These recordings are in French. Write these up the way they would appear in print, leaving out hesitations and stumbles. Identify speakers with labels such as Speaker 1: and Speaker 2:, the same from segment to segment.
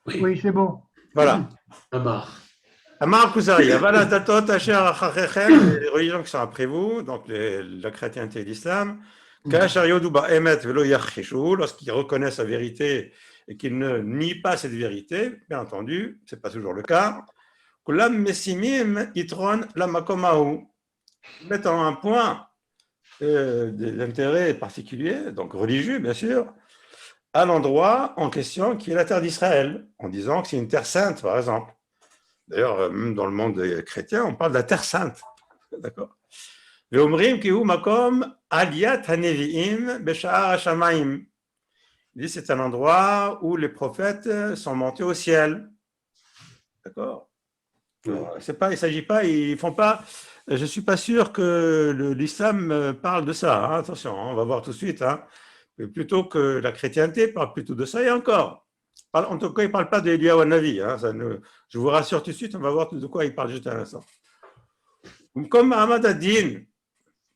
Speaker 1: Oui, c'est bon.
Speaker 2: Voilà.
Speaker 1: Amar.
Speaker 2: Amar Kuzari, Avala Datot Asher Achachem, les religions qui sont après vous, donc la chrétienté et l'islam, Kachar Yoduba Emet Velo Yachishu, lorsqu'ils reconnaissent la vérité et qu'ils ne nient pas cette vérité, bien entendu, ce n'est pas toujours le cas, Kulam Messimim Itron Lamakomahu, mettant un point d'intérêt particulier, donc religieux bien sûr, à l'endroit en question qui est la terre d'Israël, en disant que c'est une terre sainte, par exemple. D'ailleurs, même dans le monde chrétien, on parle de la terre sainte. D'accord. Ve'omrim ki hu makom aliyat haneviim b'sha'ar hashamayim. Il dit c'est un endroit où les prophètes sont montés au ciel. D'accord. C'est pas, il s'agit pas, ils font pas. Je suis pas sûr que l'islam parle de ça. Hein, attention, hein, on va voir tout de suite. Hein. Plutôt que la chrétienté parle plutôt de ça et encore. En tout cas, il ne parle pas d'Eliyahu Hanavi. Hein, je vous rassure tout de suite, on va voir de quoi il parle juste à l'instant. Comme Ahmad ad-Din,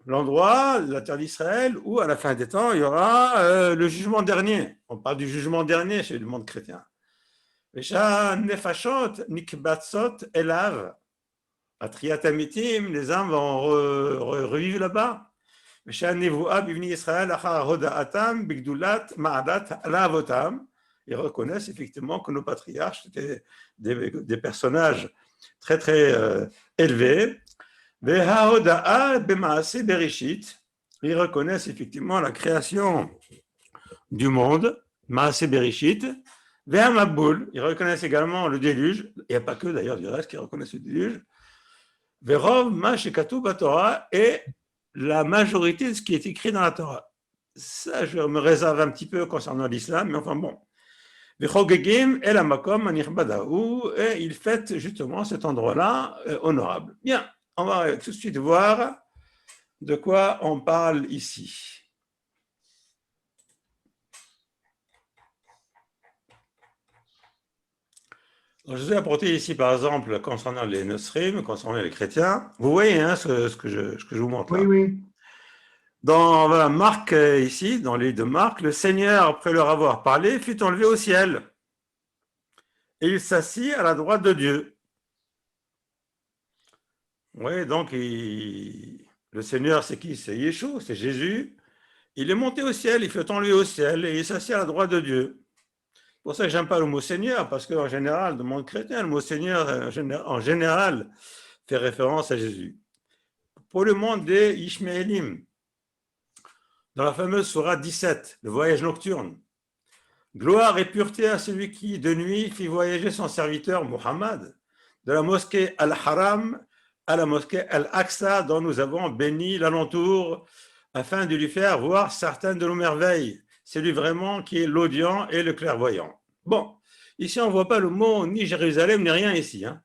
Speaker 2: l'endroit, la terre d'Israël, où à la fin des temps, il y aura le jugement dernier. On parle du jugement dernier chez le monde chrétien. Les âmes vont revivre là-bas. Ils reconnaissent effectivement que nos patriarches étaient des personnages très très élevés. Ils reconnaissent effectivement la création du monde, Maaseh Bereshit. Ils reconnaissent également le déluge. Il n'y a pas que d'ailleurs du reste qui reconnaissent le déluge. Et la majorité de ce qui est écrit dans la Torah. Ça, je me réserve un petit peu concernant l'islam, mais enfin bon. Et il fête justement cet endroit-là honorable. Bien, on va tout de suite voir de quoi on parle ici. Alors, je vous ai apporté ici, par exemple, concernant les Nosrim, concernant les chrétiens. Vous voyez hein, ce que je vous montre là.
Speaker 1: Oui, oui.
Speaker 2: Dans Marc, ici, dans l'île de Marc, le Seigneur, après leur avoir parlé, fut enlevé au ciel. Et il s'assit à la droite de Dieu. Oui, donc le Seigneur, c'est qui? C'est Yeshua, c'est Jésus. Il est monté au ciel, il fut enlevé au ciel et il s'assit à la droite de Dieu. C'est pour ça que j'aime pas le mot Seigneur, parce qu'en général, dans le monde chrétien, le mot Seigneur, en général, fait référence à Jésus. Pour le monde des Ishmaélim, dans la fameuse sourate 17, le voyage nocturne, gloire et pureté à celui qui, de nuit, fit voyager son serviteur Muhammad de la mosquée Al-Haram à la mosquée Al-Aqsa, dont nous avons béni l'alentour afin de lui faire voir certaines de nos merveilles. C'est lui vraiment qui est l'audient et le clairvoyant. Bon, ici on ne voit pas le mot ni Jérusalem ni rien ici. Hein.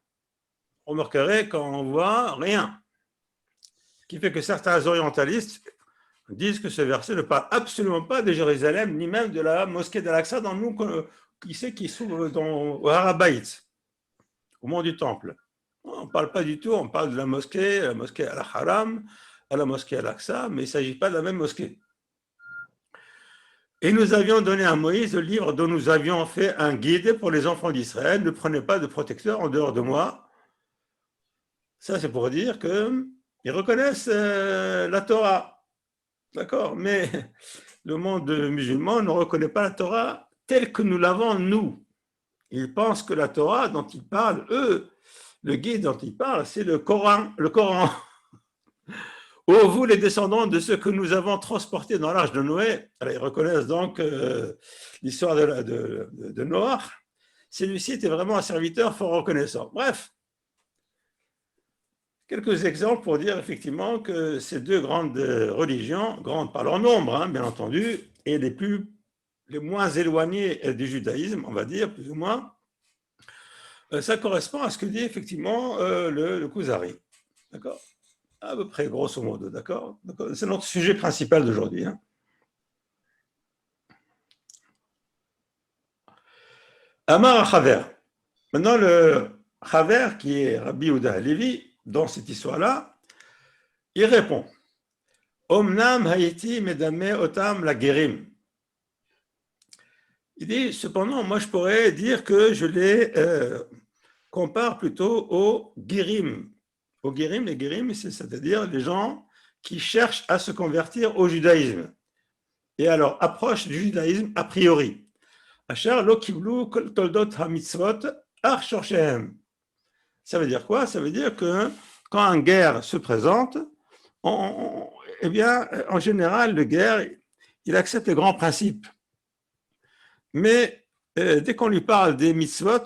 Speaker 2: On remarquerait qu'on voit rien. Ce qui fait que certains orientalistes disent que ce verset ne parle absolument pas de Jérusalem, ni même de la mosquée d'Al-Aqsa, dans nous, qui se trouve au Harabaït, au mont du Temple. On ne parle pas du tout, on parle de la mosquée Al-Haram, à la mosquée Al-Aqsa, mais il ne s'agit pas de la même mosquée. Et nous avions donné à Moïse le livre dont nous avions fait un guide pour les enfants d'Israël. Ne prenez pas de protecteur en dehors de moi. Ça, c'est pour dire qu'ils reconnaissent la Torah. D'accord? Mais le monde musulman ne reconnaît pas la Torah telle que nous l'avons, nous. Ils pensent que la Torah dont ils parlent, eux, le guide dont ils parlent, c'est le Coran. Le Coran. Ô vous, les descendants de ceux que nous avons transportés dans l'arche de Noé, alors, ils reconnaissent donc l'histoire de Noah. Celui-ci était vraiment un serviteur fort reconnaissant. Bref, quelques exemples pour dire effectivement que ces deux grandes religions, grandes par leur nombre, hein, bien entendu, et les moins éloignées du judaïsme, on va dire, plus ou moins, ça correspond à ce que dit effectivement le Kuzari. D'accord? À peu près, grosso modo, d'accord? C'est notre sujet principal d'aujourd'hui. Hein. Amar Chaver. Maintenant, le Chaver, qui est Rabbi Yehuda Halevi, dans cette histoire-là, il répond Omnam Haïti Medame Otam la Gerim. Il dit, cependant, moi je pourrais dire que je les compare plutôt aux guérim. Aux guérim, les guérim, c'est-à-dire les gens qui cherchent à se convertir au judaïsme et à leur approche du judaïsme a priori. Asher lo kiblu kol toldot ha-mitzvot ar shorshehem. Ça veut dire quoi? Ça veut dire que quand un guerre se présente, eh bien, en général, le guerre, il accepte les grands principes. Mais dès qu'on lui parle des mitzvot,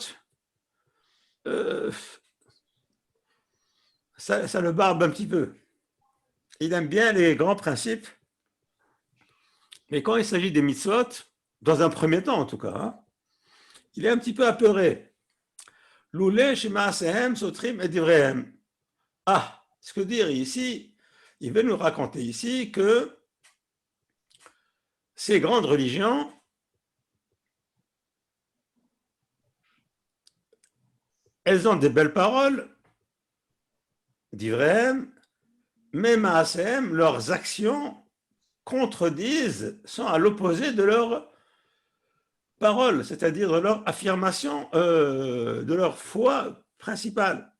Speaker 2: ça le barbe un petit peu. Il aime bien les grands principes, mais quand il s'agit des mitzvot, dans un premier temps en tout cas, hein, il est un petit peu apeuré. Loulé shemaasehem sotrim et divrehem. Ah, ce que dire ici, il veut nous raconter ici que ces grandes religions, elles ont des belles paroles, divrehem, mais maasehem, leurs actions contredisent, sont à l'opposé de leurs paroles, c'est-à-dire de leur affirmation, de leur foi principale.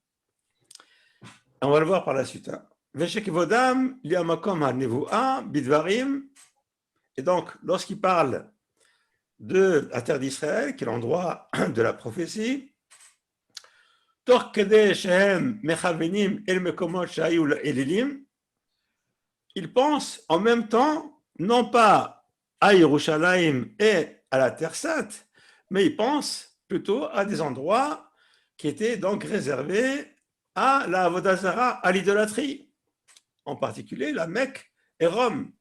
Speaker 2: On va le voir par la suite. Et donc, lorsqu'il parle de la terre d'Israël, qui est l'endroit de la prophétie, il pense en même temps, non pas à Yerushalayim et à la Terre Sainte, mais il pense plutôt à des endroits qui étaient donc réservés à la Avodah Zara, à l'idolâtrie, en particulier la Mecque et Rome.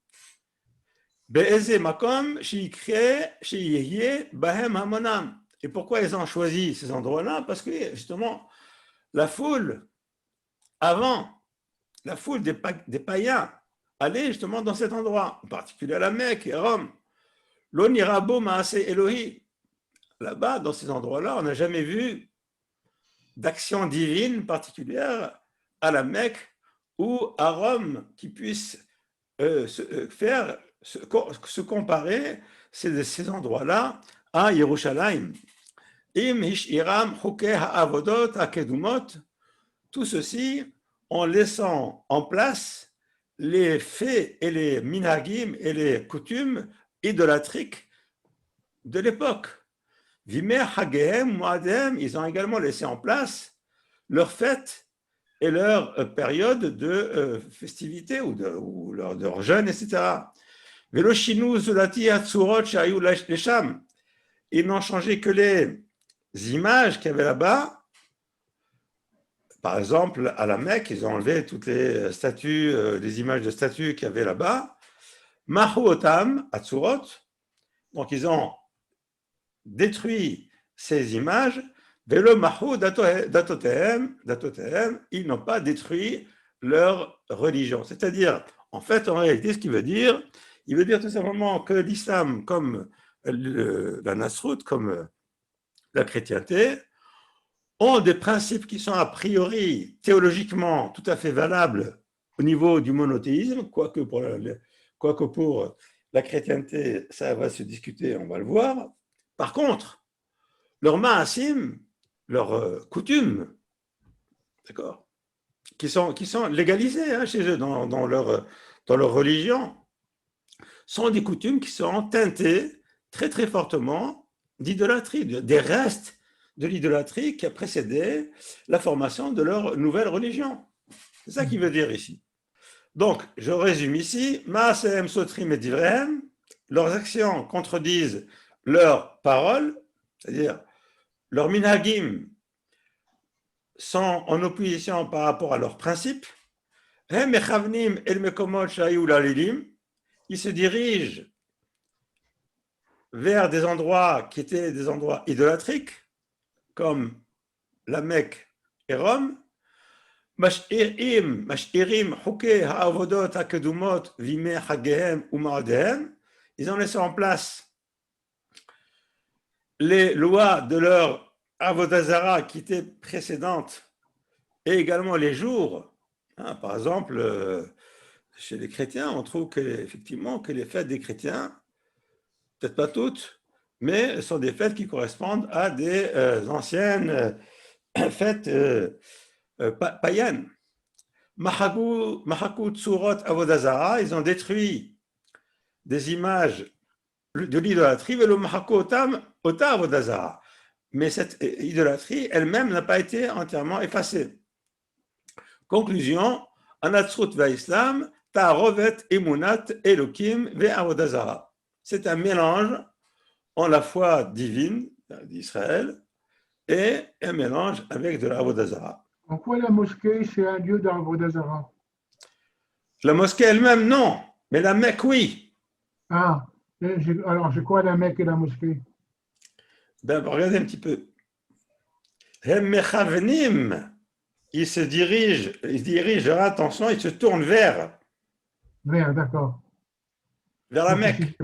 Speaker 2: Et pourquoi ils ont choisi ces endroits-là? Parce que justement, la foule, avant, la foule des païens allait justement dans cet endroit, en particulier à la Mecque et Rome. L'onirabo maase Elohi. Là-bas, dans ces endroits-là, on n'a jamais vu d'action divine particulière à la Mecque ou à Rome qui puisse se comparer ces endroits-là à Yerushalayim. Im hishiram chukei ha'avodot ha'kedumot, tout ceci en laissant en place les faits et les minhagim et les coutumes idolâtriques de l'époque. Vimer hagehem moadem, ils ont également laissé en place leurs fêtes et leurs périodes de festivité ou leur jeûne, etc. Veloshinu zulati hatzurot shayu lesham, ils n'ont changé que les images qu'il y avait là-bas. Par exemple, à la Mecque, ils ont enlevé toutes les statues, les images de statues qu'il y avait là-bas. Mahu otam hatzurot, donc ils ont détruit ces images. Velo mahu datotehem, ils n'ont pas détruit leur religion. C'est-à-dire, en fait, en réalité, ce qu'il veut dire, il veut dire tout simplement que l'islam, comme la nasrout, comme la chrétienté, ont des principes qui sont a priori théologiquement tout à fait valables au niveau du monothéisme, quoique pour la chrétienté, ça va se discuter, on va le voir. Par contre, leurs ma'asim, leurs coutumes, d'accord, qui sont légalisées hein, chez eux dans leur religion, sont des coutumes qui sont teintées très très fortement d'idolâtrie, des restes de l'idolâtrie qui a précédé la formation de leur nouvelle religion. C'est ça qu'il veut dire ici. Donc, je résume ici, Ma'asem Sotrim et Divrehem, leurs actions contredisent leurs paroles, c'est-à-dire leurs minhagim sont en opposition par rapport à leurs principes. Hem mechavnim el mekomot shayu lalilim, ils se dirigent vers des endroits qui étaient des endroits idolâtriques, comme la Mecque et Rome. Mashirim chukei ha'avodot ha'kedumot vimei chagehem u'ma'adehem, ils ont laissé en place les lois de leur Avodah Zara qui étaient précédentes et également les jours. Hein, par exemple, chez les chrétiens, on trouve effectivement que les fêtes des chrétiens, peut-être pas toutes, mais ce sont des fêtes qui correspondent à des anciennes fêtes païennes. Mahaku Tsurot Avodazara, ils ont détruit des images de l'idolâtrie, Velo Mahaku Otam Ota Avodazara. Mais cette idolâtrie elle-même n'a pas été entièrement effacée. Conclusion, Anatsrut Vaislam, Ta'arovet Emunat Elokim Ve Avodazara. C'est un mélange en la foi divine d'Israël et un mélange avec de la Avodazara.
Speaker 1: En quoi la mosquée, c'est un lieu d'Avodazara?
Speaker 2: La mosquée elle-même, non, mais la Mecque, oui.
Speaker 1: Ah, alors c'est quoi la Mecque et la mosquée?
Speaker 2: Ben, regardez un petit peu. Ils se dirigent leur attention, ils se tournent vers
Speaker 1: D'accord.
Speaker 2: la Mecque.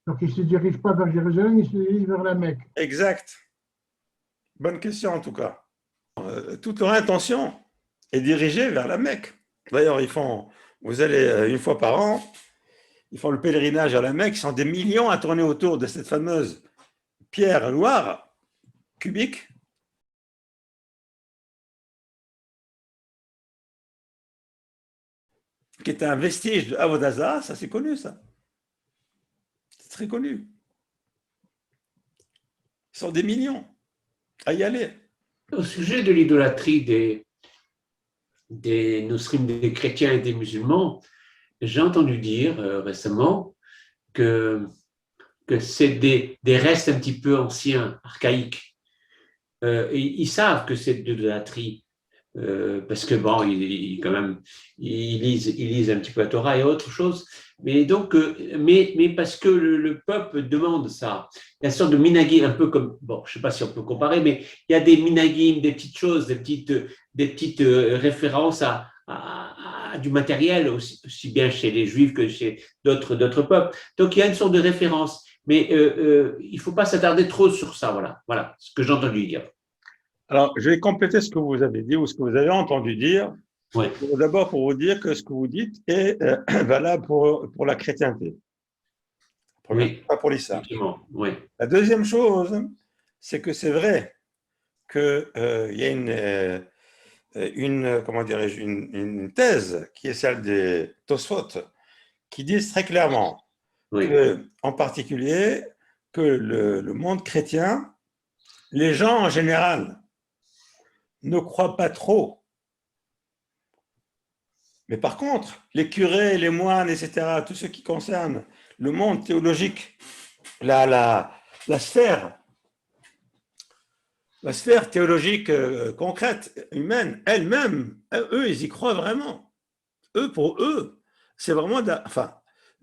Speaker 1: Donc ils ne se dirigent pas vers Jérusalem, ils se dirigent vers la Mecque.
Speaker 2: Exact. Bonne question en tout cas. Toute leur intention est dirigée vers la Mecque. D'ailleurs, vous allez une fois par an, ils font le pèlerinage à la Mecque, ils sont des millions à tourner autour de cette fameuse pierre noire, cubique, qui est un vestige de Avodazara, ça c'est connu ça. C'est très connu. Ils sont des millions à y aller.
Speaker 3: Au sujet de l'idolâtrie des nosrim, des chrétiens et des musulmans, j'ai entendu dire récemment que c'est des restes un petit peu anciens, archaïques. Et ils savent que c'est de l'idolâtrie. Parce que bon, quand même, ils lisent un petit peu la Torah et autre chose, mais donc, mais parce que le peuple demande ça. Il y a une sorte de minagim, un peu comme, bon, je ne sais pas si on peut comparer, mais il y a des minagim, des petites choses, des petites références à du matériel, aussi bien chez les Juifs que chez d'autres peuples. Donc, il y a une sorte de référence, mais il ne faut pas s'attarder trop sur ça, voilà ce que j'ai entendu dire.
Speaker 2: Alors, je vais compléter ce que vous avez dit ou ce que vous avez entendu dire.
Speaker 3: Ouais.
Speaker 2: D'abord, pour vous dire que ce que vous dites est valable pour la chrétienté.
Speaker 3: Oui.
Speaker 2: Pas pour l'islam.
Speaker 3: Oui.
Speaker 2: La deuxième chose, c'est que c'est vrai qu'il y a une thèse qui est celle des Tosfot qui disent très clairement en particulier que le monde chrétien, les gens en général, ne croient pas trop. Mais par contre, les curés, les moines, etc., tout ce qui concerne le monde théologique, la sphère théologique concrète, humaine, elle-même, eux, ils y croient vraiment. Pour eux, c'est vraiment...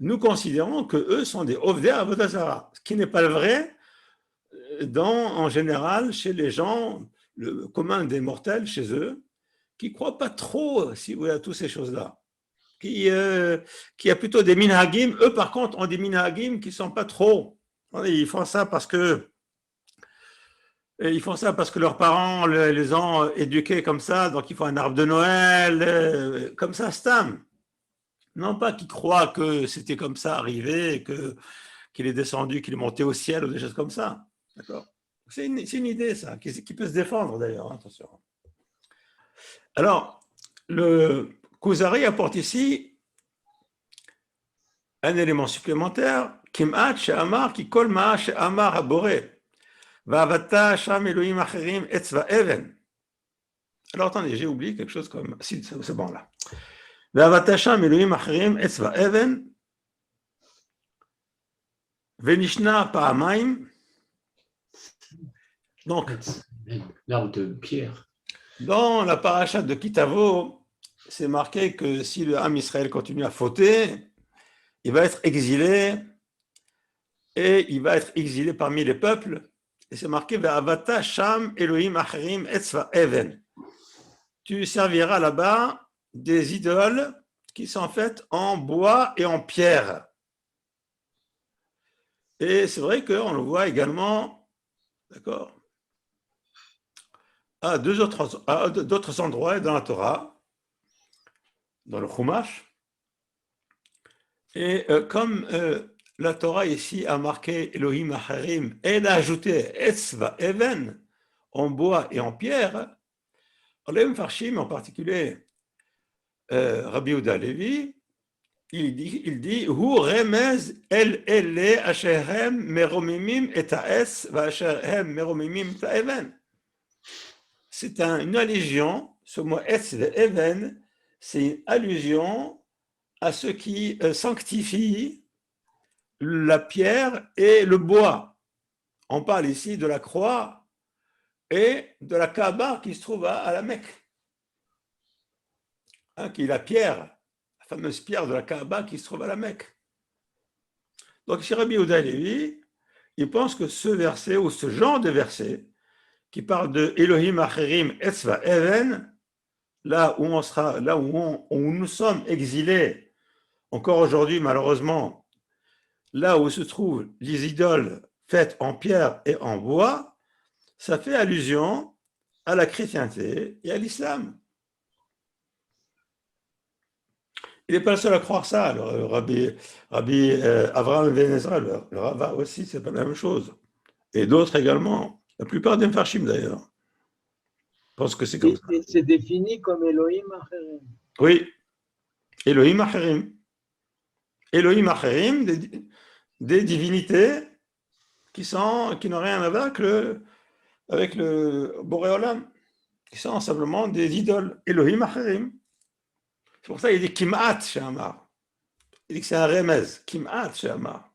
Speaker 2: nous considérons que eux sont des Ovdei Avodazara, ce qui n'est pas vrai en général chez les gens, le commun des mortels chez eux, qui ne croient pas trop, si vous voulez, à toutes ces choses-là. Qui a plutôt des minhagim. Eux, par contre, ont des minhagim qui ne sont pas trop. Ils font ça parce que leurs parents les ont éduqués comme ça, donc ils font un arbre de Noël, comme ça, stam. Non pas qu'ils croient que c'était comme ça arrivé, qu'il est descendu, qu'il est monté au ciel ou des choses comme ça. D'accord. C'est une idée, ça, qui peut se défendre d'ailleurs, attention. Alors, le Kuzari apporte ici un élément supplémentaire, Kim'at she'amar ki kol ma'a she'amar haboré, va'avata sham Elohim acherim etzva even. Alors, attendez, j'ai oublié quelque chose comme... Si, c'est bon là. Va'avata sham Elohim acherim etzva even, ve'nishna pa'amayim. Donc,
Speaker 3: l'arbre de pierre.
Speaker 2: Dans la paracha de Kitavo, c'est marqué que si le Ham Israël continue à fauter, il va être exilé, et il va être exilé parmi les peuples, et c'est marqué Ve'avata sham Elohim acherim etzva even. Tu serviras là-bas des idoles qui sont faites en bois et en pierre. Et c'est vrai qu'on le voit également, d'accord, à d'autres endroits dans la Torah, dans le Chumash. Et comme la Torah ici a marqué Elohim Acharim, elle a ajouté Etzva Even, en bois et en pierre. Les Mfarshim, en particulier Rabbi Yehuda Levi, il dit Hu remez el ele asher hem meromimim et ha'es va asher hem meromimim et ha'even. C'est une allusion, ce mot etz et even, c'est une allusion à ce qui sanctifie la pierre et le bois. On parle ici de la croix et de la Kaaba qui se trouve à la Mecque. Qui est la pierre, la fameuse pierre de la Kaaba qui se trouve à la Mecque. Donc, chez Rabbi Yehuda Levi, il pense que ce verset ou ce genre de verset qui parle de Elohim Acherim Etzva Even, là où on sera, là où nous sommes exilés, encore aujourd'hui malheureusement, là où se trouvent les idoles faites en pierre et en bois, ça fait allusion à la chrétienté et à l'islam. Il n'est pas le seul à croire ça. Le Rabbi Avraham Ben Ezra, le Rava aussi, c'est pas la même chose. Et d'autres également. La plupart des Mfarshim d'ailleurs pensent que c'est comme ça.
Speaker 4: C'est défini comme Elohim Acherim.
Speaker 2: Oui, Elohim Acherim. Elohim Acherim, des divinités qui n'ont rien à voir avec le Boré Olam, qui sont simplement des idoles. Elohim Acherim. C'est pour ça qu'il dit Kim'at chez Amar. Il dit que c'est un remez, Kim'at chez Amar.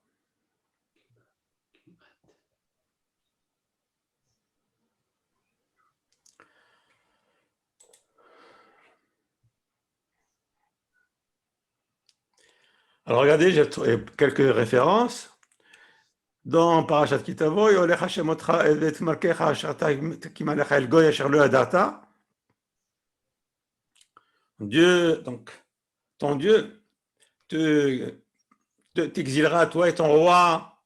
Speaker 2: Alors regardez, j'ai trouvé quelques références. Dans Parashat Kitavo, Yolech Hashem otra et malkecha asherta kimalecha el goy asher lo yadata. Dieu, donc, ton Dieu t'exilera, toi et ton roi,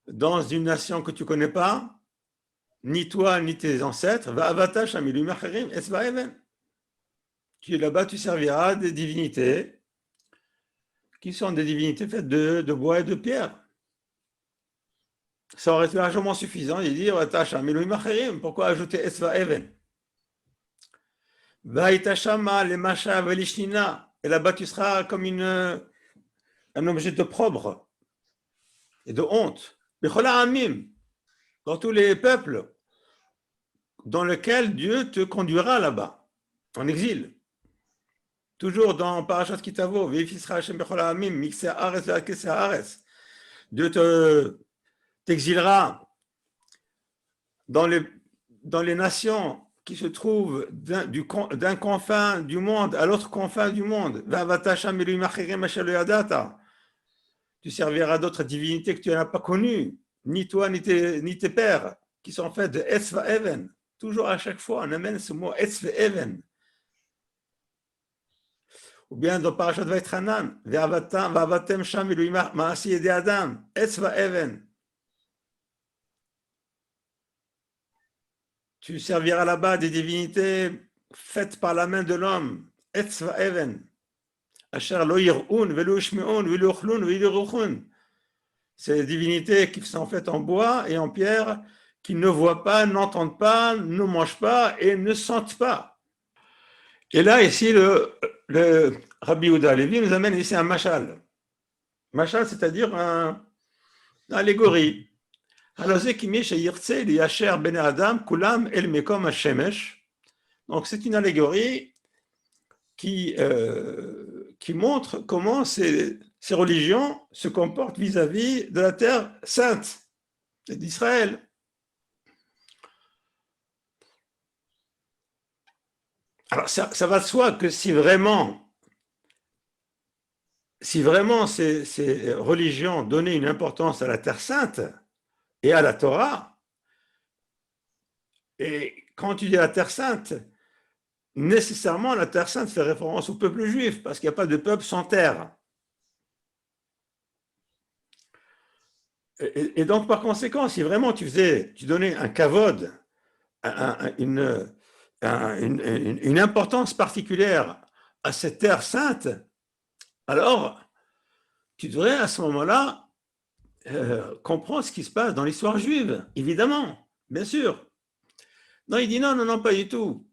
Speaker 2: dans une nation que tu ne connais pas, ni toi, ni tes ancêtres. Tu es là-bas, tu serviras des divinités qui sont des divinités faites de bois et de pierre. Ça aurait été largement suffisant de dire pourquoi ajouter Esva Even? Et là-bas, tu seras comme un objet d'opprobre et de honte. Dans tous les peuples dans lesquels Dieu te conduira là-bas, en exil. Toujours dans Parashat Kitavo, Dieu t'exilera dans les nations qui se trouvent d'un confin du monde à l'autre confin du monde. Tu serviras d'autres divinités que tu n'as pas connues, ni toi, ni tes pères, qui sont faits de Etzva Even. Toujours à chaque fois, on amène ce mot Etzva Even. Ou bien dans Parashat Vaïtranan, Va'avatem Sham Elohim Ma'asi Yedei Adam, Etzva Even. Tu serviras là-bas des divinités faites par la main de l'homme, Etzva Even. Asher lo yir'un, velo yishme'un, velo yochlun, velo yiruchun. Ces divinités qui sont faites en bois et en pierre, qui ne voient pas, n'entendent pas, ne mangent pas et ne sentent pas. Et là, ici, le Rabbi Yehuda Levi nous amène ici un mashal. Mashal, c'est-à-dire une allégorie. Donc, c'est une allégorie qui montre comment ces religions se comportent vis-à-vis de la terre sainte d'Israël. Alors, ça va de soi que si vraiment ces religions donnaient une importance à la terre sainte et à la Torah, et quand tu dis la terre sainte, nécessairement la terre sainte fait référence au peuple juif, parce qu'il n'y a pas de peuple sans terre. Et donc, par conséquent, si vraiment tu donnais un kavod, une importance particulière à cette terre sainte, alors tu devrais à ce moment-là comprendre ce qui se passe dans l'histoire juive, évidemment, bien sûr. Non, il dit non, non, non, pas du tout.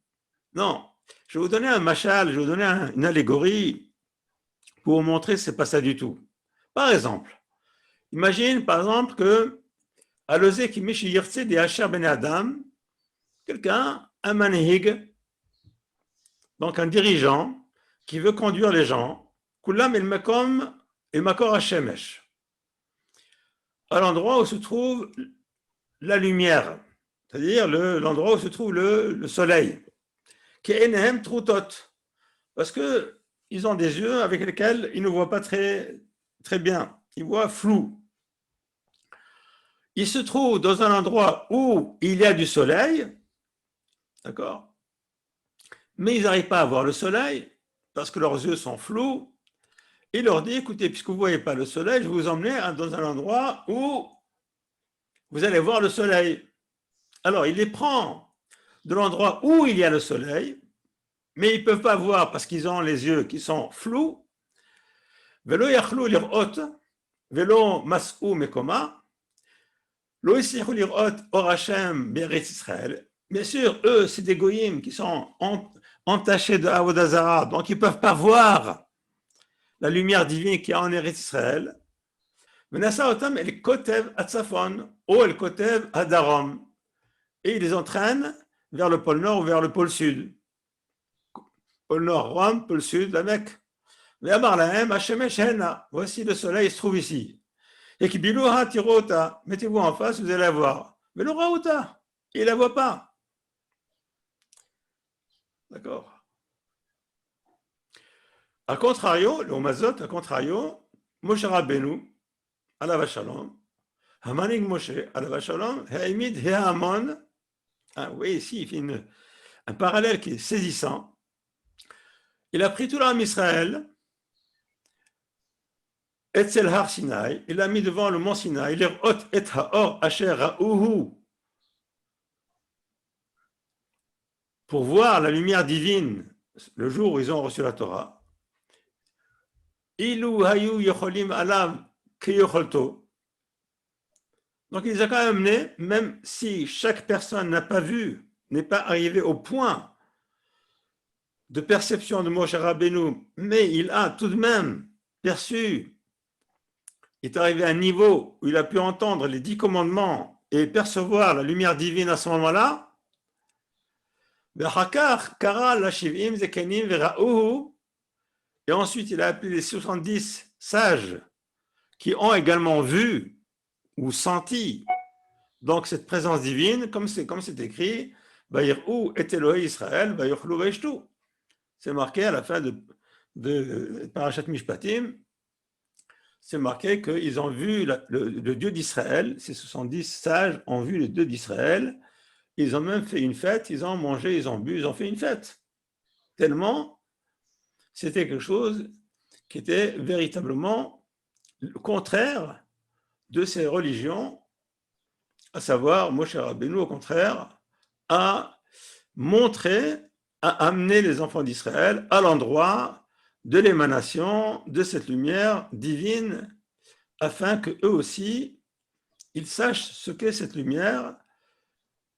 Speaker 2: Non, je vais vous donner un machal, je vais vous donner une allégorie pour vous montrer que ce n'est pas ça du tout. Par exemple, imagine par exemple que Alozé qui mishi yirtse de Asher ben Adam, quelqu'un, un manhig, donc un dirigeant qui veut conduire les gens, kulam el makom et makor hashemesh, à l'endroit où se trouve la lumière, c'est-à-dire l'endroit où se trouve le soleil, qui est enehem trutot, parce que ils ont des yeux avec lesquels ils ne voient pas très, très bien, ils voient flou. Ils se trouvent dans un endroit où il y a du soleil, d'accord, mais ils n'arrivent pas à voir le soleil parce que leurs yeux sont flous. Il leur dit, écoutez, puisque vous ne voyez pas le soleil, je vais vous emmener dans un endroit où vous allez voir le soleil. Alors, il les prend de l'endroit où il y a le soleil, mais ils ne peuvent pas voir parce qu'ils ont les yeux qui sont flous. Velo yachlou lirot, velo mas'ou mekoma, lo yisichou lirot or Hashem be'eretz Israël. Bien sûr, eux, c'est des goyim qui sont entachés de Avodah Zarah, donc ils ne peuvent pas voir la lumière divine qui est en Eretz Israël. Menassa otam el kotev atzafon, ou el kotev adarom. Et ils les entraînent vers le pôle nord ou vers le pôle sud. Pôle nord, Rome, pôle sud, la Mecque. Voici le soleil, il se trouve ici. Et qui bilouha tirota, mettez-vous en face, vous allez la voir. Mais l'oraota, il ne la voit pas. D'accord. A contrario, le Mazot, a contrario, Moshe Rabbeinu, alav shalom, Hamanig Moshe, alav shalom, Haimid Heamon. Oui, ici, il fait un parallèle qui est saisissant. Il a pris tout l'âme Israël, Etzel Har Sinai, il l'a mis devant le mont Sinaï, il hot et haor asher ra'uhu, pour voir la lumière divine le jour où ils ont reçu la Torah. Ilu hayu yocholim alav keyocholto. Donc, il les a quand même amenés, même si chaque personne n'a pas vu, n'est pas arrivé au point de perception de Moshe Rabbeinu, mais il a tout de même perçu, il est arrivé à un niveau où il a pu entendre les 10 commandements et percevoir la lumière divine à ce moment-là. Et ensuite, il a appelé les 70 sages qui ont également vu ou senti donc cette présence divine, comme c'est écrit, Vayir'u et Elohei Israël, Vayochlu Vaishtu. C'est marqué à la fin de Parashat Mishpatim, c'est marqué qu'ils ont vu le Dieu d'Israël, ces 70 sages ont vu le Dieu d'Israël, ils ont même fait une fête, ils ont mangé, ils ont bu, ils ont fait une fête. Tellement, c'était quelque chose qui était véritablement le contraire de ces religions, à savoir, Moshe Rabbeinu, au contraire, a montré, a amené les enfants d'Israël à l'endroit de l'émanation de cette lumière divine, afin qu'eux aussi, ils sachent ce qu'est cette lumière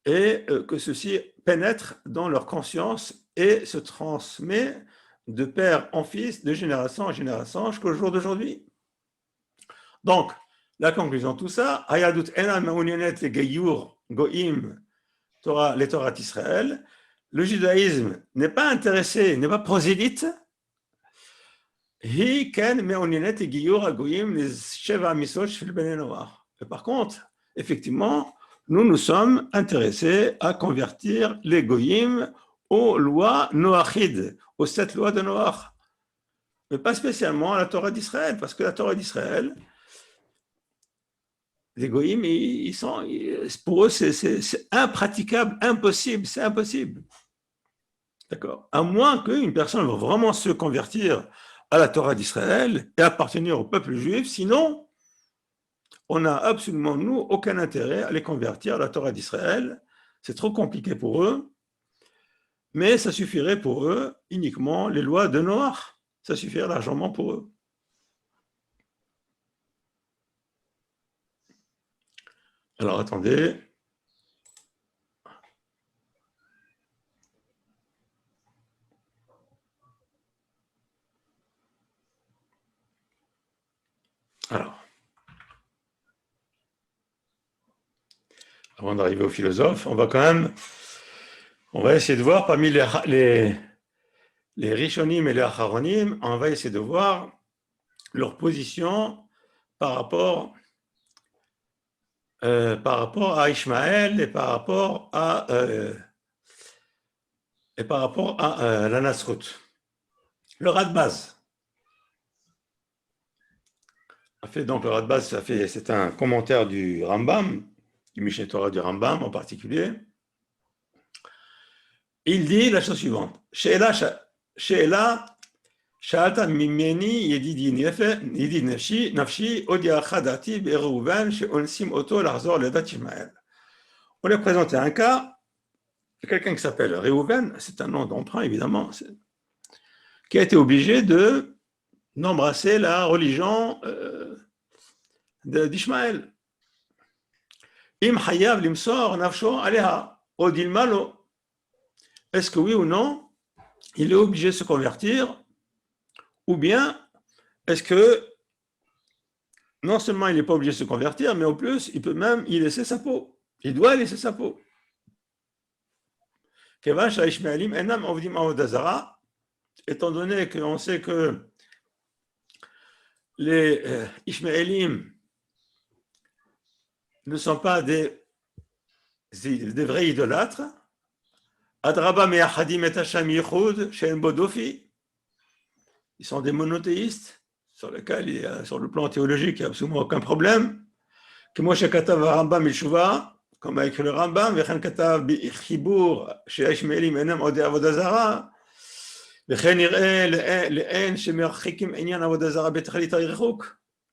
Speaker 2: et que ceci pénètre dans leur conscience et se transmet de père en fils, de génération en génération, jusqu'au jour d'aujourd'hui. Donc, la conclusion de tout ça, Hayadut ena maounyanet geyur goim Torah, les Torah d'Israël, le judaïsme n'est pas intéressé, n'est pas prosélyte. Hi ken maounyanet geyur goim les sheva misot shel bnei Noach. Par contre, effectivement, nous sommes intéressés à convertir les goyim aux lois noachides, aux 7 lois de Noach, mais pas spécialement à la Torah d'Israël, parce que la Torah d'Israël, les goyim, pour eux, c'est impraticable, impossible, c'est impossible. D'accord. À moins qu'une personne va vraiment se convertir à la Torah d'Israël et appartenir au peuple juif, sinon, on n'a absolument, nous, aucun intérêt à les convertir à la Torah d'Israël. C'est trop compliqué pour eux, mais ça suffirait pour eux uniquement les lois de Noach. Ça suffirait largement pour eux. Alors, attendez. Alors, avant d'arriver au philosophe, on va essayer de voir parmi les Rishonim et les Acharonim, on va essayer de voir leur position par rapport à Ishmaël et par rapport à la Nasrut. Le Radbaz. Donc le Radbaz, c'est un commentaire du Rambam, du Mishneh Torah du Rambam en particulier. Il dit la chose suivante. She'ela sha'alta mimeni yedidi nafshi odia chadati be'Reuven she'onsim oto lahzor ledat Ishmael. On lui a présenté un cas de quelqu'un qui s'appelle Reuven, c'est un nom d'emprunt évidemment, qui a été obligé d'embrasser la religion d'Ishmaël. Im hayav limsor nafsho aleha odil malo. Est-ce que oui ou non, il est obligé de se convertir, ou bien est-ce que non seulement il n'est pas obligé de se convertir, mais en plus il peut même y laisser sa peau. Il doit laisser sa peau. Étant donné qu'on sait que les Ishmaélim ne sont pas des vrais idolâtres, ils sont des monothéistes sur lesquels, sur le plan théologique, il n'y a absolument aucun problème. Comme a écrit le Rambam,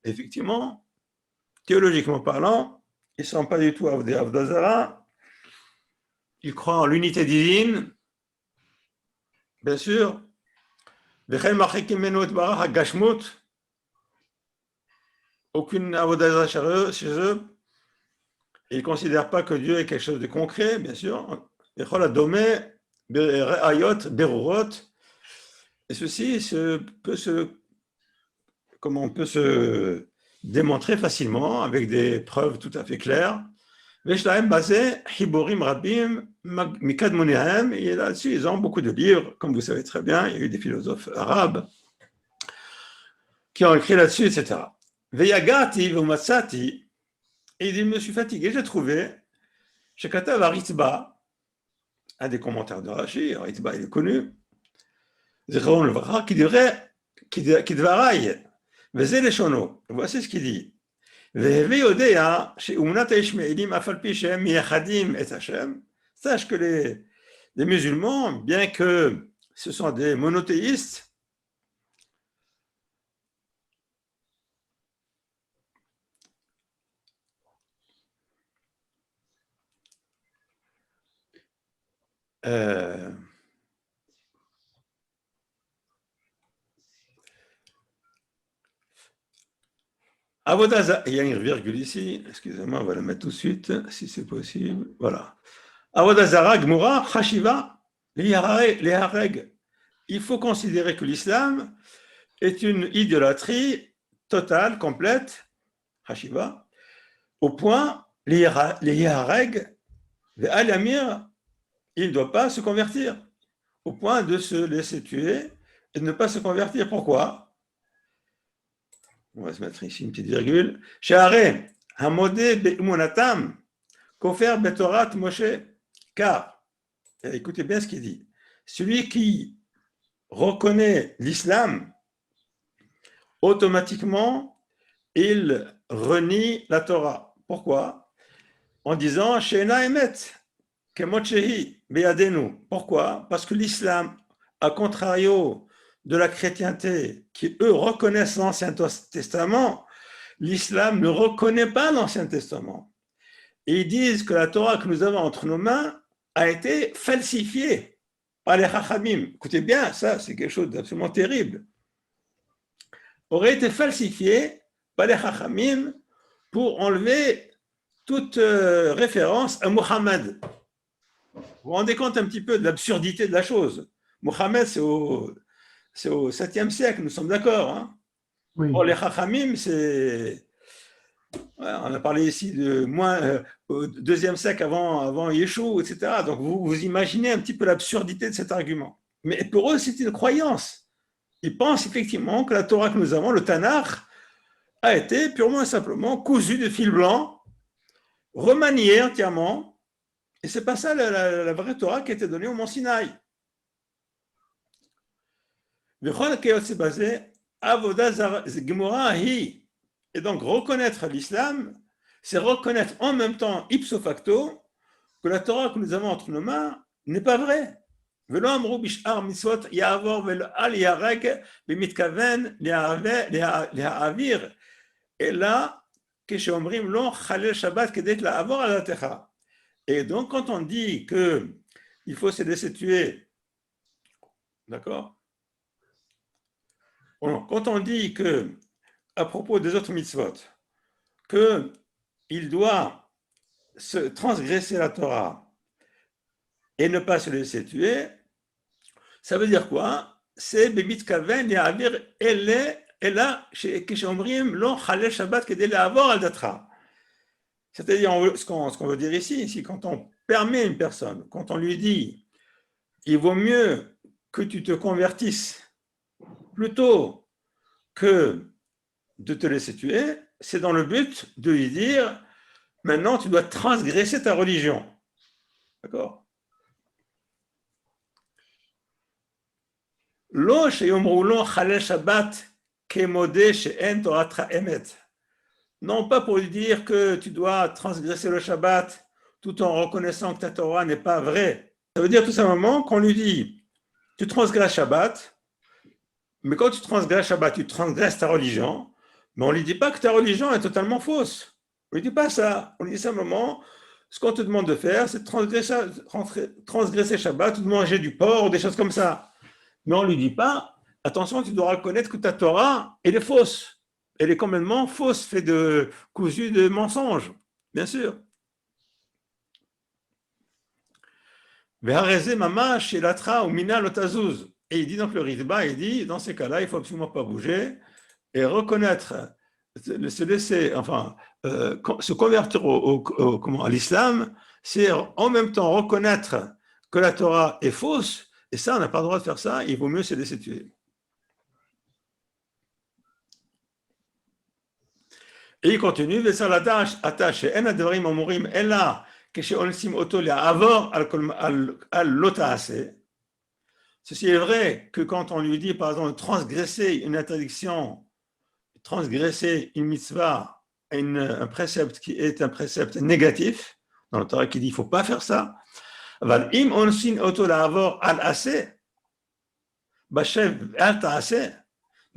Speaker 2: effectivement, théologiquement parlant, ils ne sont pas du tout Avodah Zara. Ils croient en l'unité divine, bien sûr. Aucune Avodah Zara chez eux. Ils ne considèrent pas que Dieu est quelque chose de concret, bien sûr. Et ceci peut se démontrer facilement avec des preuves tout à fait claires. Et là-dessus, ils ont beaucoup de livres, comme vous savez très bien, il y a eu des philosophes arabes qui ont écrit là-dessus, etc. Et il dit, je me suis fatigué, j'ai trouvé, chez Katav Aritba, un des commentaires de Rashi, Aritba il est connu, qui dirait, voici ce qu'il dit. Sache que les musulmans, bien que ce sont des monothéistes, Avodah Zara, il y a une virgule ici, excusez-moi, on va la mettre tout de suite, si c'est possible. Voilà. Avodah Zara, Gmura, Chashiva, Lihareg. Il faut considérer que l'islam est une idolâtrie totale, complète, Chashiva, au point, Lihareg, Al-Amir, il ne doit pas se convertir, au point de se laisser tuer et de ne pas se convertir. Pourquoi ? On va se mettre ici une petite virgule. Sha'are hamodeh be'umunatam kofer betorat Moshe. Car, écoutez bien ce qu'il dit, celui qui reconnaît l'islam, automatiquement, il renie la Torah. Pourquoi ? En disant She'ena emet kemot-shehi be'adenu. Pourquoi ? Parce que l'islam, à contrario de la chrétienté, qui eux reconnaissent l'Ancien Testament, l'islam ne reconnaît pas l'Ancien Testament. Et ils disent que la Torah que nous avons entre nos mains a été falsifiée par les Chachamim. Écoutez bien, ça c'est quelque chose d'absolument terrible. Aurait été falsifiée par les Chachamim pour enlever toute référence à Mohammed. Vous vous rendez compte un petit peu de l'absurdité de la chose. Mohammed, c'est au 7e siècle, nous sommes d'accord. Hein.
Speaker 1: Oui.
Speaker 2: Pour les Chachamim, c'est... Ouais, on a parlé ici de moins au 2e siècle avant Yeshua, etc. Donc vous imaginez un petit peu l'absurdité de cet argument. Mais pour eux, c'est une croyance. Ils pensent effectivement que la Torah que nous avons, le Tanakh, a été purement et simplement cousu de fil blanc, remanié entièrement, et c'est pas ça la vraie Torah qui a été donnée au Mont Sinaï. C'est basé Avodah Gemara Hi. Et donc, reconnaître l'islam, c'est reconnaître en même temps, ipso facto, que la Torah que nous avons entre nos mains n'est pas vraie. Et là, et donc, quand on dit qu'il faut se laisser tuer, d'accord? Quand on dit que, à propos des autres mitzvot, qu'il doit se transgresser la Torah et ne pas se laisser tuer, ça veut dire quoi? C'est Bemitkaven Yaavir Ele Ela Kishomrim Lo Chalel Shabbat Kedele Avor Al Datra. C'est-à-dire, ce qu'on veut dire ici, quand on permet une personne, quand on lui dit il vaut mieux que tu te convertisses plutôt que de te laisser tuer, c'est dans le but de lui dire maintenant tu dois transgresser ta religion. D'accord? Lo sheyomru lo chalel shabbat kemodeh she'en torah emet. Non pas pour lui dire que tu dois transgresser le Shabbat tout en reconnaissant que ta Torah n'est pas vraie. Ça veut dire tout simplement qu'on lui dit tu transgresses Shabbat, mais quand tu transgresses Shabbat, tu transgresses ta religion, mais on ne lui dit pas que ta religion est totalement fausse. On ne lui dit pas ça. On lui dit simplement ce qu'on te demande de faire, c'est de transgresser Shabbat ou de manger du porc ou des choses comme ça. Mais on ne lui dit pas attention, tu dois reconnaître que ta Torah, elle est fausse. Elle est complètement fausse, faite de cousu de mensonges, bien sûr. Et il dit donc le Ritba, il dit dans ces cas-là, il ne faut absolument pas bouger et reconnaître, se laisser, enfin, se convertir à l'islam, c'est en même temps reconnaître que la Torah est fausse, et ça, on n'a pas le droit de faire ça, il vaut mieux se laisser tuer. Et il continue, ceci est vrai que quand on lui dit, par exemple, de transgresser une interdiction, transgresser une mitzvah, un précepte qui est un précepte négatif, dans le Torah qui dit, il ne faut pas faire ça, mais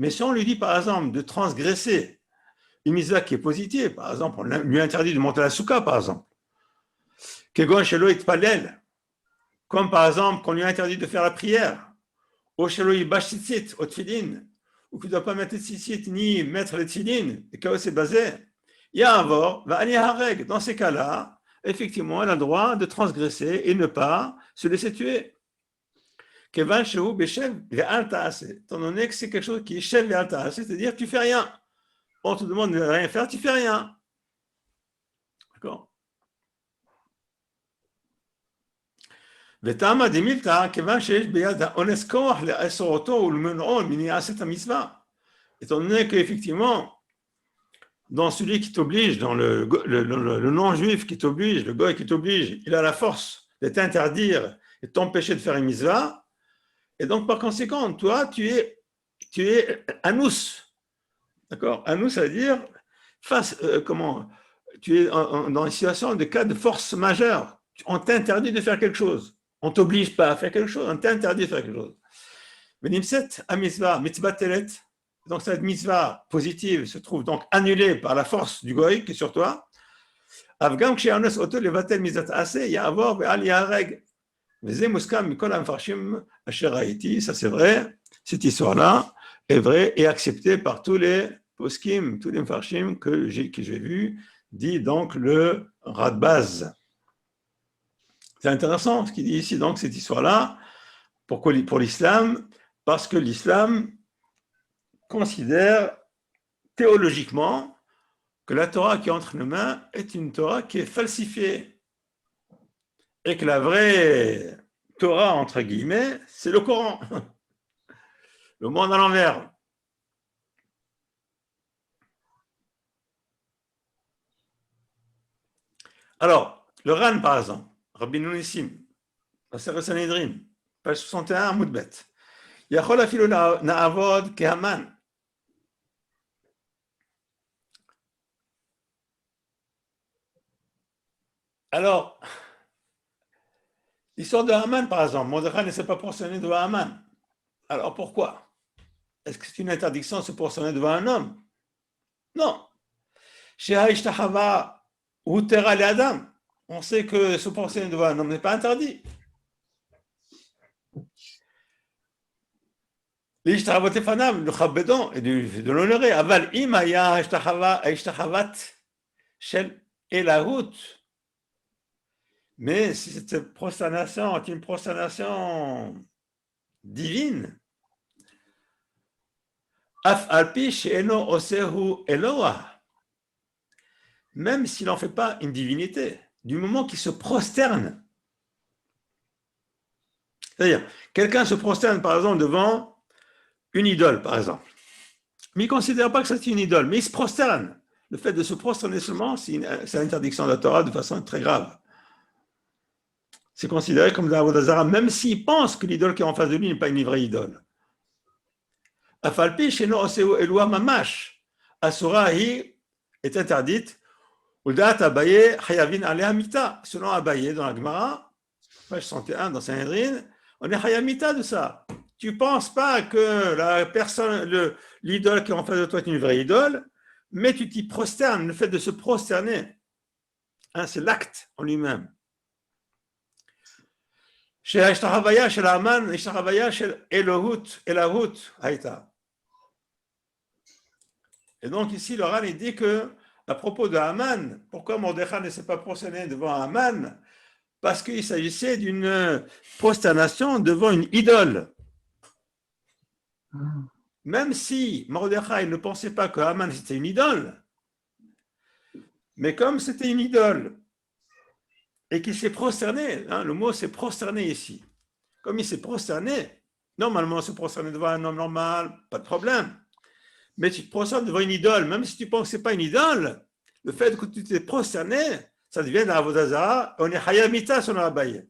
Speaker 2: si on lui dit, par exemple, de transgresser une mitzvah qui est positive, par exemple, on lui interdit de monter à la souka, par exemple. Comme par exemple, qu'on lui interdit de faire la prière. Ou qu'il ne doit pas mettre les tzitzit ni mettre les tfilin. Et que c'est basé. Dans ces cas-là, effectivement, elle a le droit de transgresser et ne pas se laisser tuer. Étant donné que c'est quelque chose qui est shev ve'al, c'est-à-dire tu ne fais rien. On te demande de rien faire, tu ne fais rien. D'accord? Étant donné qu'effectivement, dans celui qui t'oblige, dans le non-juif qui t'oblige, le goy qui t'oblige, il a la force de t'interdire et de t'empêcher de faire une mitzvah. Et donc, par conséquent, toi, tu es anus. D'accord? Anus, ça veut dire tu es dans une situation de cas de force majeure. On t'interdit de faire quelque chose. On ne t'oblige pas à faire quelque chose, on t'interdit de faire quelque chose. Mais nimset a mitzvah, mitzvah telet. Donc cette mitzvah positive se trouve donc annulée par la force du goy qui est sur toi. Avgam kshe'anus oto levatel mitzvah aseh ya'avor ve'al ya'areg. V'zeh muskam mikol ha'mfarshim asher ha'iti. Ça c'est vrai. Cette histoire-là est vraie et acceptée par tous les poskim, tous les mfarshim que j'ai vus dit donc le Radbaz. C'est intéressant ce qu'il dit ici, donc, cette histoire-là. Pourquoi pour l'islam? Parce que l'islam considère théologiquement que la Torah qui est entre nos mains est une Torah qui est falsifiée. Et que la vraie Torah, entre guillemets, c'est le Coran. Le monde à l'envers. Alors, le Ran, par exemple, Rabbi Nounissim, Maseret Sanhedrin, page 61, Moudbet. Yachol afilu na'avod kehaman. Alors, l'histoire de Haman, par exemple, Mordechai ne s'est pas prosterné devant Haman. Alors pourquoi? Est-ce que c'est une interdiction de se prosterner devant un homme? Non. Chez Haïshtahava ou Tera le Adam, on sait que se prosterner devant un homme n'est pas interdit. L'Ishtahava Tefanam, le Chabedon, et de l'honorer. Aval imaya Haïshtahavat shel Elahut. Mais si cette prosternation est une prosternation divine, même s'il n'en fait pas une divinité, du moment qu'il se prosterne. C'est-à-dire, quelqu'un se prosterne par exemple devant une idole, par exemple. Mais il ne considère pas que c'est une idole, mais il se prosterne. Le fait de se prosterner seulement, c'est l'interdiction de la Torah de façon très grave. C'est considéré comme de l'Avodah Zara, même s'il pense que l'idole qui est en face de lui n'est pas une vraie idole. Afalpi sheno oseu elua mamash, Asura hi est interdite. Udat Abaye hayavin aleh hamita. Selon Abaye dans la Gemara, page 61 dans Sanhedrin, on est hayamita de ça. Tu ne penses pas que la personne, l'idole qui est en face de toi est une vraie idole, mais tu t'y prosternes. Le fait de se prosterner, hein, c'est l'acte en lui-même. Chez Haïshtahavaya, chez Haman, Haïshtahavaya, chez Elohut, Haïta. Et donc ici, le Ran dit que, à propos de Haman, pourquoi Mordechai ne s'est pas prosterné devant Haman? Parce qu'il s'agissait d'une prosternation devant une idole. Même si Mordechai ne pensait pas que Haman c'était une idole, mais comme c'était une idole, et qu'il s'est prosterné, hein, le mot c'est prosterné ici. Comme il s'est prosterné, normalement se prosterner devant un homme normal, pas de problème. Mais tu te prosternes devant une idole, même si tu penses que ce n'est pas une idole, le fait que tu t'es prosterné, ça devient de l'Avodah Zara, on est hayamita sur l'Abaye.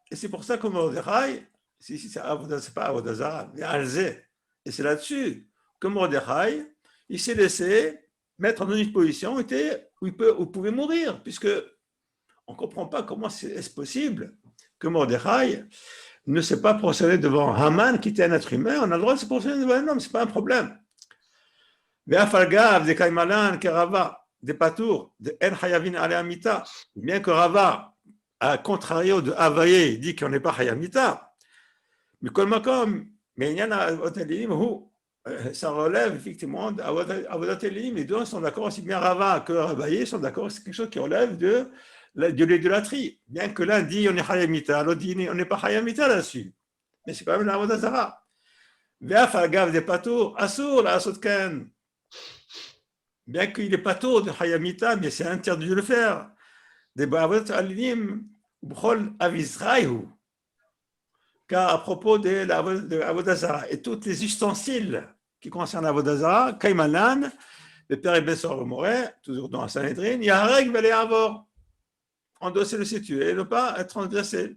Speaker 2: Et c'est pour ça que Mordechai, c'est pas Avodah Zara, mais Alze. Et c'est là-dessus que Mordechai, il s'est laissé mettre dans une position où il pouvait mourir, puisque on ne comprend pas comment est-ce possible que Mordechai ne s'est pas prosterné devant Haman, qui était un être humain. On a le droit de se prosterner devant un homme, ce n'est pas un problème. Bien que Rava, à contrario de Havaye, dit qu'on n'est pas Hayamita, mais il y en a ça relève effectivement d'Avodat Elim. Les deux sont d'accord, aussi bien Rava que Havaye sont d'accord, c'est quelque chose qui relève de l'idolâtrie. Bien que l'un dit on est Hayamita, l'autre dit on n'est pas Hayamita là-dessus. Mais c'est quand même l'Avodah Zara. Ve'afagav de Patour, Asur, la Asotken. Bien qu'il n'est pas tôt de Hayamita, mais c'est interdit de le faire. Des Ba'avot Alinim, B'chol Avizraïhu. Car à propos de l'Avodah Zara et tous les ustensiles qui concernent l'Avodah Zara, Kaimalan, le Père Bessor Moré, toujours dans la Sanhedrin, Yaharek Vele Avor. On doit se le situer et ne pas être transgressé.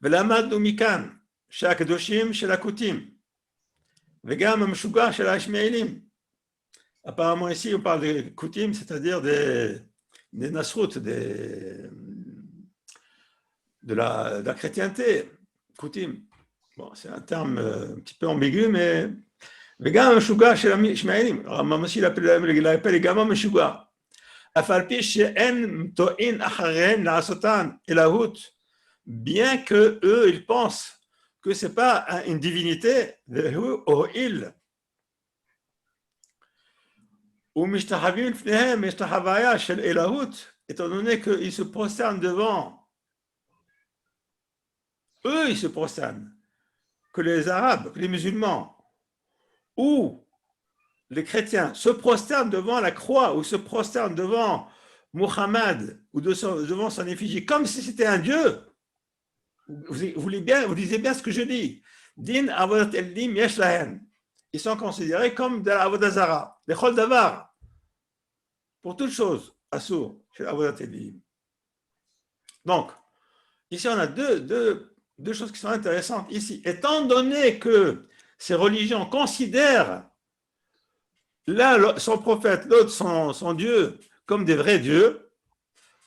Speaker 2: Velamad Mikan, chez Akadoshim, chez la Koutim. Vegam Mshuga chez la Shme'ilim. Apparemment ici on parle de Koutim, c'est-à-dire des Nasrut, de la chrétienté. Koutim. Bon, c'est un terme un petit peu ambigu, mais Vegam Mshuga chez la Shme'ilim. Rambam aussi l'appelle Gam Mshuga. Afalpi she'en to'in acharen la'asotan elahut. Bien que eux ils pensent que ce n'est pas une divinité de O'il. Ou Mishtahavim Fnehem, Mishtahavaya Shel Elahut, étant donné qu'ils se prosternent devant, eux ils se prosternent, que les Arabes, que les musulmans, ou les chrétiens se prosternent devant la croix, ou se prosternent devant Muhammad, ou devant son effigie, comme si c'était un dieu. Vous lisez bien ce que je dis. Din avodat elim yesh lahem. Ils sont considérés comme de l'avodat zara, les chol davar, pour toutes choses, assour, chez l'avodat elim. Donc, ici on a deux choses qui sont intéressantes. Ici, étant donné que ces religions considèrent l'un son prophète, l'autre son Dieu, comme des vrais dieux,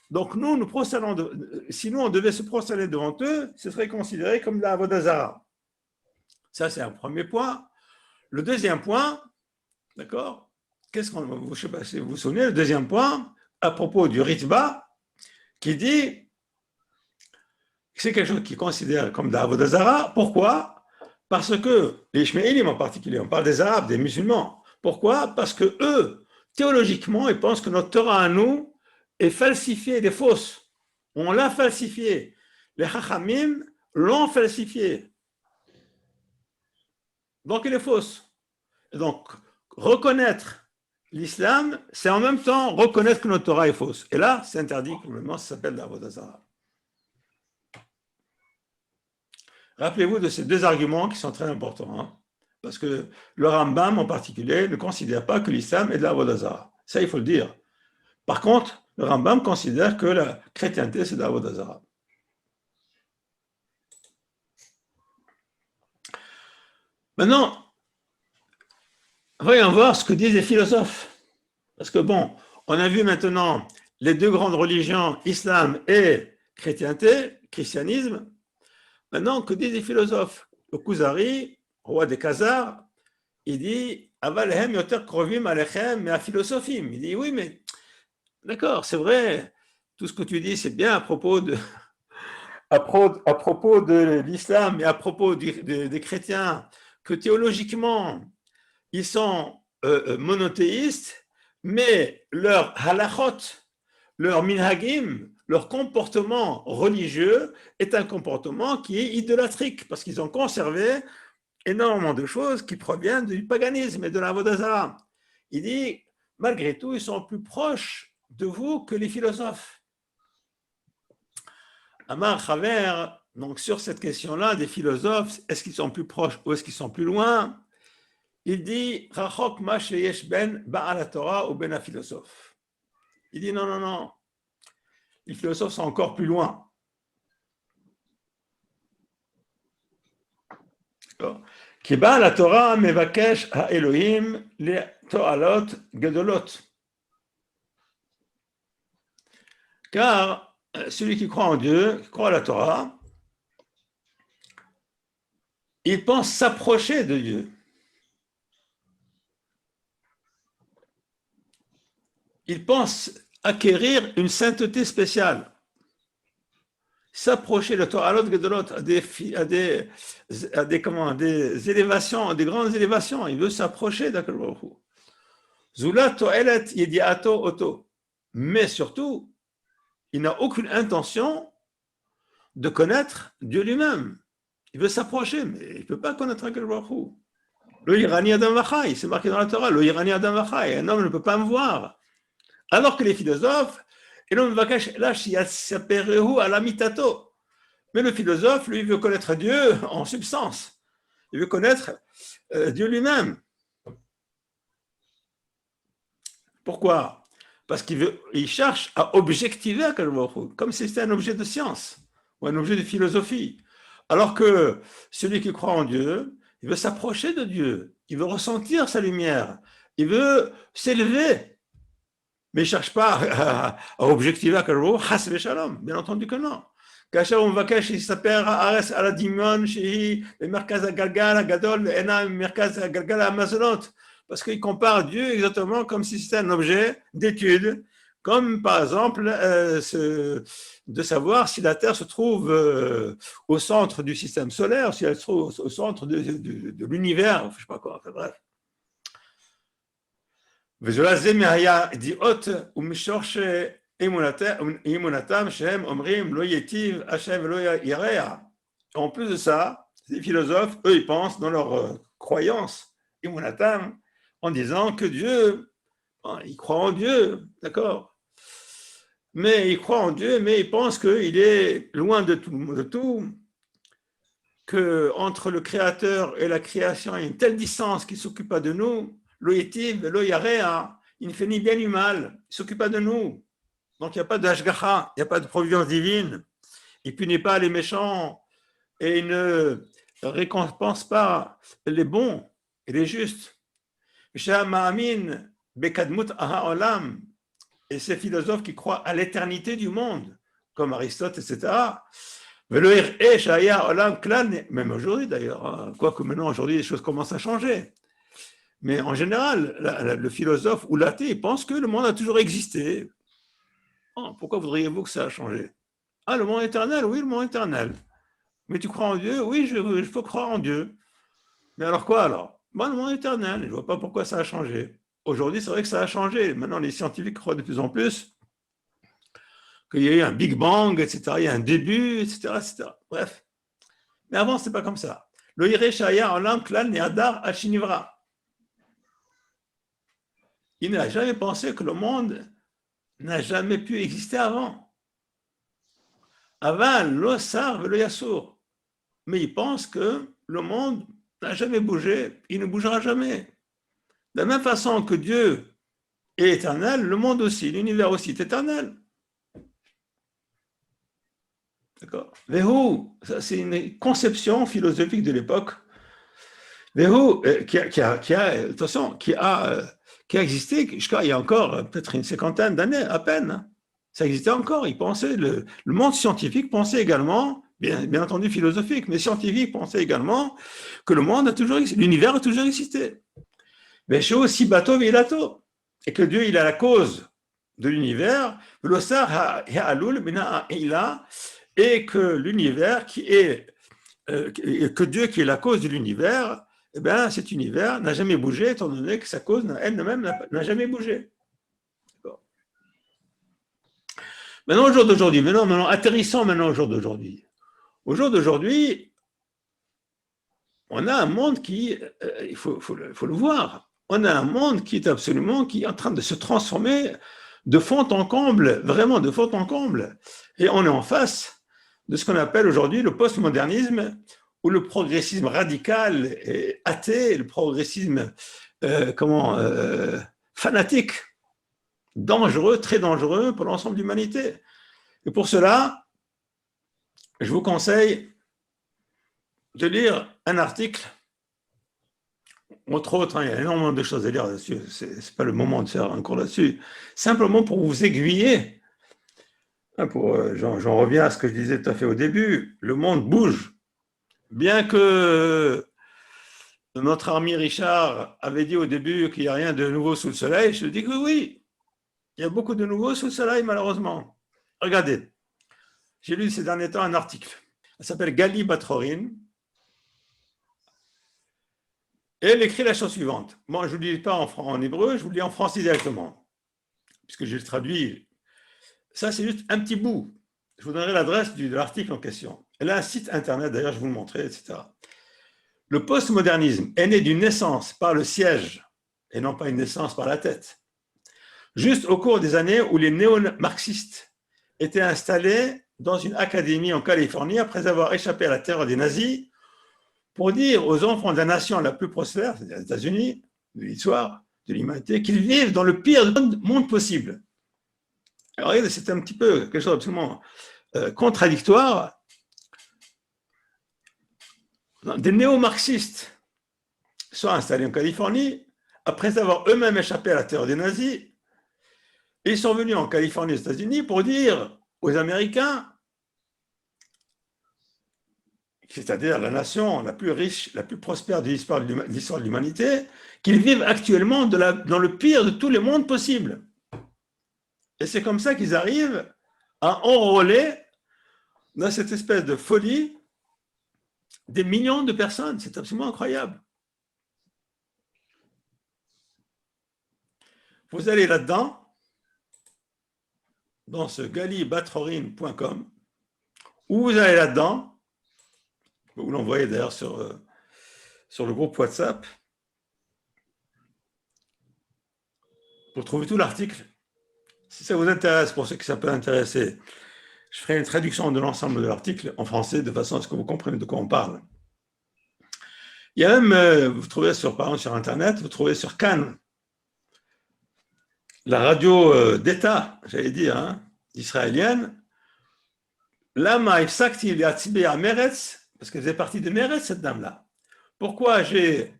Speaker 2: donc nous prosternons, si nous on devait se prosterner devant eux, ce serait considéré comme de la avodah zara. Ça c'est un premier point. Le deuxième point, d'accord, je ne sais pas si vous vous souvenez, le deuxième point, à propos du ritba, qui dit que c'est quelque chose qui considère comme de la avodah zara. Pourquoi? Parce que les Ishmaélim en particulier, on parle des Arabes, des musulmans. Pourquoi? Parce que eux, théologiquement, ils pensent que notre Torah à nous est falsifiée, elle est fausse. On l'a falsifiée. Les Chachamim l'ont falsifiée. Donc, elle est fausse. Et donc, reconnaître l'islam, c'est en même temps reconnaître que notre Torah est fausse. Et là, c'est interdit, complètement, ça s'appelle l'avodah zara. Rappelez-vous de ces deux arguments qui sont très importants, hein, parce que le Rambam en particulier ne considère pas que l'islam est de l'avodah zara. Ça, il faut le dire. Par contre, le Rambam considère que la chrétienté, c'est de l'avodah zara. Maintenant, voyons voir ce que disent les philosophes. Parce que bon, on a vu maintenant les deux grandes religions, islam et chrétienté, christianisme. Maintenant, que disent les philosophes? Le Kuzari, roi des Khazars, il dit Avalhem yoter krovim alechem mais à philosophim. Il dit oui, mais d'accord, c'est vrai, tout ce que tu dis, c'est bien à propos de l'islam et à propos des chrétiens, que théologiquement, ils sont monothéistes, mais leur halachot, leur minhagim, leur comportement religieux est un comportement qui est idolâtrique, parce qu'ils ont conservé énormément de choses qui proviennent du paganisme et de la avodah zara. Il dit, malgré tout, ils sont plus proches de vous que les philosophes. Amar Chaver, donc sur cette question-là, des philosophes, est-ce qu'ils sont plus proches ou est-ce qu'ils sont plus loin? Il dit, Rachok ma sheyesh ben ba'al Torah ou ben a philosophe. Il dit, non. Les philosophes sont encore plus loin. Qui ba'al la Torah mevakesh ha Elohim le to'alot gedolot. Car celui qui croit en Dieu, qui croit à la Torah, il pense s'approcher de Dieu. Il pense acquérir une sainteté spéciale. S'approcher de Torah, à des élévations, des grandes élévations. Il veut s'approcher d'Akadosh Baruch Hu. Zula to'elet yediato oto. Mais surtout, il n'a aucune intention de connaître Dieu lui-même. Il veut s'approcher, mais il ne peut pas connaître Akadosh Baruch Hu. Lo yirani adam vachai, c'est marqué dans la Torah, lo yirani adam vachai, un homme ne peut pas me voir. Alors que les philosophes, mais le philosophe, lui, veut connaître Dieu en substance. Il veut connaître Dieu lui-même. Pourquoi? Parce qu'il cherche à objectiver comme si c'était un objet de science ou un objet de philosophie. Alors que celui qui croit en Dieu, il veut s'approcher de Dieu, il veut ressentir sa lumière, il veut s'élever. Mais il ne cherche pas à objectiver Chas v'shalom, bien entendu que non. כאשר הוא מבקש שיספר הארץ על הדמיון שהיא במרכז הגלגל הגדול ואינה במרכז הגלגל המזונות, parce qu'il compare Dieu exactement comme si c'était un objet d'étude, Comme par exemple de savoir si la Terre se trouve au centre du système solaire, si elle se trouve au centre de l'univers, je ne sais pas quoi, enfin, bref. וזולזה מההיה דעות ומשורש אמונתם שהם אומרים לא ייטיב השם ולא ירע. En plus de ça, les philosophes, eux, ils pensent dans leur croyance, emunatam, en disant que Dieu, ils croient en Dieu, d'accord, mais ils croient en Dieu, mais ils pensent qu'il est loin de tout, qu'entre le Créateur et la création, il y a une telle distance qu'il ne s'occupe pas de nous. L'oyetiv, l'oyarea, il ne fait ni bien ni mal, il ne s'occupe pas de nous. Donc il n'y a pas d'ashgacha, il n'y a pas de providence divine. Il ne punit pas les méchants et il ne récompense pas les bons et les justes. Et ces philosophes qui croient à l'éternité du monde, comme Aristote, etc. Même aujourd'hui d'ailleurs, quoique maintenant aujourd'hui les choses commencent à changer. Mais en général, le philosophe ou l'athée pense que le monde a toujours existé. Oh, pourquoi voudriez-vous que ça a changé? Ah, le monde éternel, oui, le monde éternel. Mais tu crois en Dieu? Oui, je faut croire en Dieu. Mais alors quoi alors? Bon, le monde éternel, je ne vois pas pourquoi ça a changé. Aujourd'hui, c'est vrai que ça a changé. Maintenant, les scientifiques croient de plus en plus qu'il y a eu un Big Bang, etc. Il y a un début, etc. etc. Bref. Mais avant, ce n'est pas comme ça. Le Yireh Shaya Olam Klal Ne'adar Hachinivra. Il n'a jamais pensé que le monde n'a jamais pu exister avant. Avant, l'osar ve le yasour. Mais il pense que le monde n'a jamais bougé, il ne bougera jamais. De la même façon que Dieu est éternel, le monde aussi, l'univers aussi est éternel. D'accord? Vehu, ça c'est une conception philosophique de l'époque. Vehu, qui a existé jusqu'à il y a encore peut-être une cinquantaine d'années à peine. Ça existait encore. Il pensait, le monde scientifique pensait également, bien entendu philosophique, mais scientifique pensait également que le monde a toujours existé, l'univers a toujours existé. Mais chez aussi bateau vilato, et que Dieu il a la cause de l'univers, et que l'univers que Dieu qui est la cause de l'univers, eh bien, cet univers n'a jamais bougé, étant donné que sa cause elle-même n'a jamais bougé. D'accord. Maintenant, au jour d'aujourd'hui, atterrissons maintenant au jour d'aujourd'hui. Au jour d'aujourd'hui, on a un monde qui, il faut le voir, on a un monde qui est en train de se transformer de fond en comble, vraiment de fond en comble. Et on est en face de ce qu'on appelle aujourd'hui le postmodernisme, ou le progressisme radical et athée, le progressisme fanatique, dangereux, très dangereux pour l'ensemble de l'humanité. Et pour cela, je vous conseille de lire un article, entre autres, il y a énormément de choses à lire là-dessus, c'est pas le moment de faire un cours là-dessus, simplement pour vous aiguiller. J'en reviens à ce que je disais tout à fait au début, le monde bouge. Bien que notre ami Richard avait dit au début qu'il n'y a rien de nouveau sous le soleil, je dis que oui, il y a beaucoup de nouveau sous le soleil, malheureusement. Regardez, j'ai lu ces derniers temps un article. Elle s'appelle Gali Batrorin. Et elle écrit la chose suivante. Moi, je ne vous lis pas en hébreu, je vous le lis en français directement, puisque je le traduis. Ça, c'est juste un petit bout. Je vous donnerai l'adresse de l'article en question. Elle a un site internet, d'ailleurs, je vous le montrerai, etc. Le postmodernisme est né d'une naissance par le siège, et non pas une naissance par la tête. Juste au cours des années où les néo-marxistes étaient installés dans une académie en Californie après avoir échappé à la terreur des nazis pour dire aux enfants de la nation la plus prospère, c'est-à-dire les États-Unis, de l'histoire, de l'humanité, qu'ils vivent dans le pire monde possible. Alors, regardez, c'est un petit peu quelque chose d'absolument contradictoire. Des néo-marxistes sont installés en Californie après avoir eux-mêmes échappé à la terreur des nazis. Et ils sont venus en Californie, aux États-Unis, pour dire aux Américains, c'est-à-dire la nation la plus riche, la plus prospère de l'histoire de l'humanité, qu'ils vivent actuellement dans le pire de tous les mondes possibles. Et c'est comme ça qu'ils arrivent à enrôler dans cette espèce de folie des millions de personnes. C'est absolument incroyable. Vous allez là-dedans, dans ce galibatrorin.com, ou vous allez là-dedans, vous l'envoyez d'ailleurs sur le groupe WhatsApp, pour trouver tout l'article. Si ça vous intéresse, pour ceux qui ça peut intéresser, je ferai une traduction de l'ensemble de l'article en français de façon à ce que vous compreniez de quoi on parle. Il y a même, vous trouvez par exemple sur Internet, vous trouvez sur Cannes, la radio d'État, j'allais dire, hein, israélienne, Lama Ifsakti Liatzbea Meretz, parce qu'elle faisait partie de Meretz, cette dame-là. Pourquoi j'ai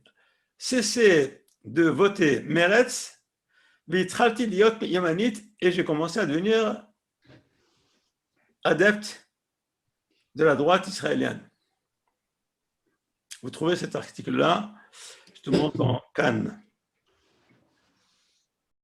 Speaker 2: cessé de voter Meretz, Vitralti Liot Yamanit, et j'ai commencé à devenir adepte de la droite israélienne. Vous trouvez cet article-là, je te montre en Cannes.